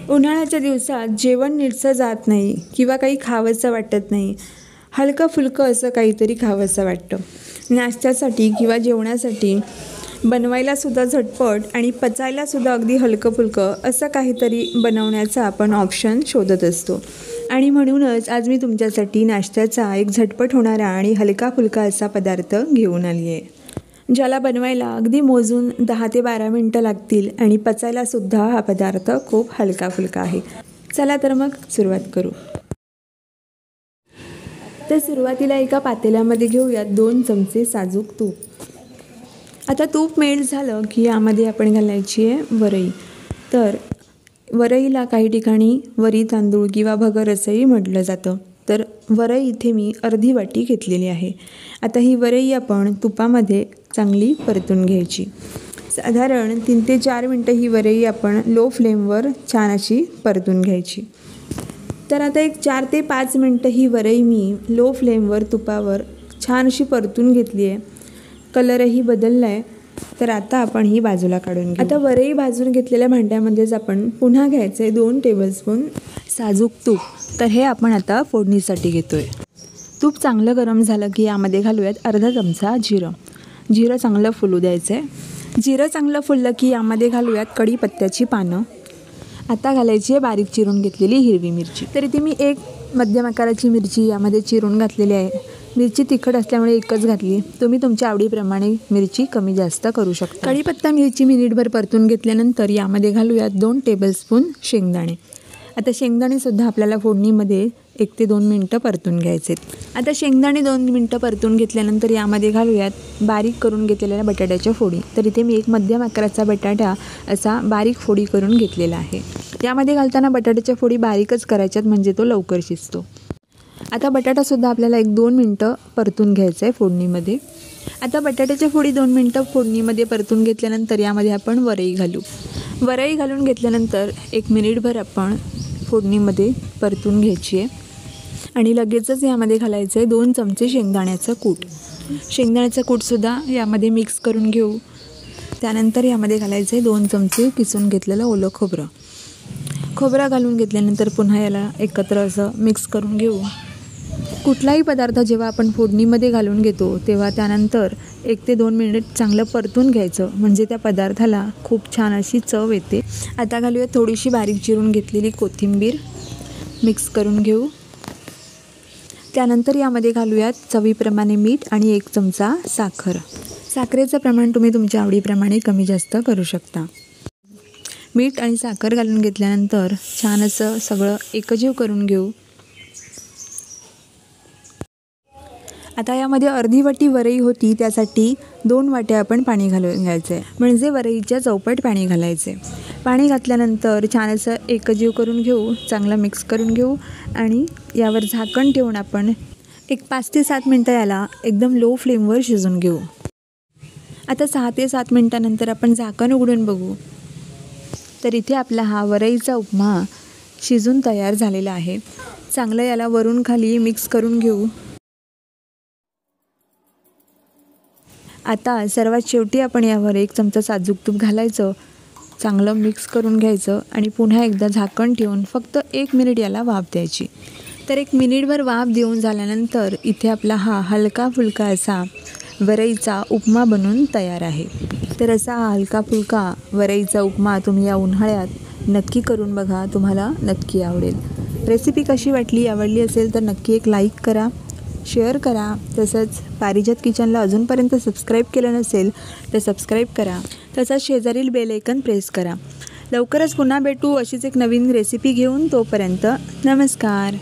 उन्हाळ्याच्या दिवसात जेवण नीटसं जात नाही किंवा काही खावंसं वाटत नाही. हलकं फुलकं असं काहीतरी खावंसं वाटतं. नाश्त्यासाठी किंवा जेवणासाठी बनवायलासुद्धा झटपट आणि पचायलासुद्धा अगदी हलकं फुलकं असं काहीतरी बनवण्याचा आपण ऑप्शन शोधत असतो. आणि म्हणूनच आज मी तुमच्यासाठी नाश्त्याचा एक झटपट होणारा आणि हलका फुलका असा पदार्थ घेऊन आली आहे, ज्याला बनवायला अगदी मोजून 10 ते 12 मिनटं लागतील आणि पचायलासुद्धा हा पदार्थ खूप हलका फुलका आहे. चला तर मग सुरुवात करू. तर सुरुवातीला एका पातेल्यामध्ये घेऊयात 2 चमचे साजूक तूप. आता तूप मेल्ट झालं की यामध्ये आपण घालायची आहे वरई. तर वरईला काही ठिकाणी वरी तांदूळ किंवा भगर असंही म्हटलं जातं. तर वरई इथे मी अर्धी वाटी घेतलेली आहे. आता ही वरई आपण तुपामध्ये चांगली परतून घ्यायची. साधारण 3 ते 4 मिनटं ही वरई आपण लो फ्लेमवर छान अशी परतून घ्यायची. तर आता एक 4 ते 5 मिनटं ही वरई मी लो फ्लेमवर तुपावर छान अशी परतून घेतली आहे. कलरही बदलला आहे. तर आता आपण ही बाजूला काढून घेऊ. आता वरई भाजून घेतलेल्या भांड्यामध्येच आपण पुन्हा घ्यायचं आहे 2 टेबलस्पून साजूक तूप. तर हे आपण आता फोडणीसाठी घेतो आहे. तूप चांगलं गरम झालं की यामध्ये घालूयात अर्धा चमचा जिरं. जिरं चांगलं फुलू द्यायचं आहे. जिरं चांगलं फुललं की यामध्ये घालूयात कढीपत्त्याची पानं. आता घालायची आहे बारीक चिरून घेतलेली हिरवी मिरची. तर इथे मी एक मध्यम आकाराची मिरची यामध्ये चिरून घातलेली आहे. मिरची तिखट असल्यामुळे एकच घातली. तुम्ही तुमच्या आवडीप्रमाणे मिरची कमी जास्त करू शकता. कढीपत्ता मिरची मिनिटभर परतून घेतल्यानंतर यामध्ये घालूयात 2 टेबलस्पून शेंगदाणे. आता शेंगदाणेसुद्धा आपल्याला फोडणीमध्ये 1 ते 2 मिनटं परतून घ्यायचे. आता शेंगदाणे 2 मिनटं परतून घेतल्यानंतर यामध्ये घालूयात बारीक करून घेतलेल्या बटाट्याच्या फोडी. तर इथे मी एक मध्यम आकाराचा बटाटा असा बारीक फोडी करून घेतलेला आहे. यामध्ये घालताना बटाट्याच्या फोडी बारीकच करायच्यात म्हणजे तो लवकर शिजतो. आता बटाटासुद्धा आपल्याला 1-2 मिनटं परतून घ्यायचं आहे फोडणीमध्ये. आता बटाट्याच्या फोडी 2 मिनटं फोडणीमध्ये परतून घेतल्यानंतर यामध्ये आपण वरई घालू. वरई घालून घेतल्यानंतर 1 मिनिटभर आपण फोडणीमध्ये परतून घ्यायची आहे. आणि लगेचच यामध्ये घालायचं आहे 2 चमचे शेंगदाण्याचं कूट. शेंगदाण्याचं कूटसुद्धा यामध्ये मिक्स करून घेऊ. त्यानंतर यामध्ये घालायचं आहे 2 चमचे किसून घेतलेलं ओलं खोबरं. खोबरं घालून घेतल्यानंतर पुन्हा याला एकत्र असं मिक्स करून घेऊ. कुठलाही पदार्थ जेव्हा आपण फोडणीमध्ये घालून घेतो तेव्हा त्यानंतर 1 ते 2 मिनिट चांगलं परतून घ्यायचं म्हणजे त्या पदार्थाला खूप छान अशी चव येते. आता घालूया थोडीशी बारीक चिरून घेतलेली कोथिंबीर. मिक्स करून घेऊ. त्यानंतर यामध्ये घालूयात चवीप्रमाणे मीठ आणि 1 चमचा साखर. साखरेचं प्रमाण तुम्ही तुमच्या आवडीप्रमाणे कमी जास्त करू शकता. मीठ आणि साखर घालून घेतल्यानंतर छान असं सगळं एकजीव करून घेऊ. आता यामध्ये अर्धी वाटी वरई होती त्यासाठी 2 वाट्या आपण पाणी घालून घ्यायचं आहे. म्हणजे वरईच्या चौपट पाणी घालायचे. पाणी घातल्यानंतर छान असं एकजीव करून घेऊ. चांगलं मिक्स करून घेऊ आणि यावर झाकण ठेवून आपण एक 5 ते 7 मिनटं याला एकदम लो फ्लेमवर शिजून घेऊ. आता 6 ते 7 मिनटानंतर आपण झाकण उघडून बघू. तर इथे आपला हा वरईचा उपमा शिजून तयार झालेला आहे. चांगलं याला वरून खाली मिक्स करून घेऊ. आता सर्वात शेवटी आपण यावर 1 चमचा साजूक तूप घालायचं. चांगलं मिक्स करून घ्यायचं आणि पुन्हा एकदा झाकण ठेवून फक्त 1 मिनिट याला वाफ द्यायची. तर 1 मिनिटभर वाफ देऊन झाल्यानंतर इथे आपला हा हलका फुलका असा वरईचा उपमा बनून तयार आहे. तर असा हा हलका फुलका वरईचा उपमा तुम्ही या उन्हाळ्यात नक्की करून बघा. तुम्हाला नक्की आवडेल. रेसिपी कशी वाटली, आवडली असेल तर नक्की एक लाईक करा, शेअर करा. तसंच पारिजात किचनला अजूनपर्यंत सबस्क्राईब केलं नसेल तर सबस्क्राईब करा. तसंच शेजारील बेल आयकॉन प्रेस करा. लवकरच पुन्हा भेटू अशीच एक नवीन रेसिपी घेऊन. तोपर्यंत नमस्कार.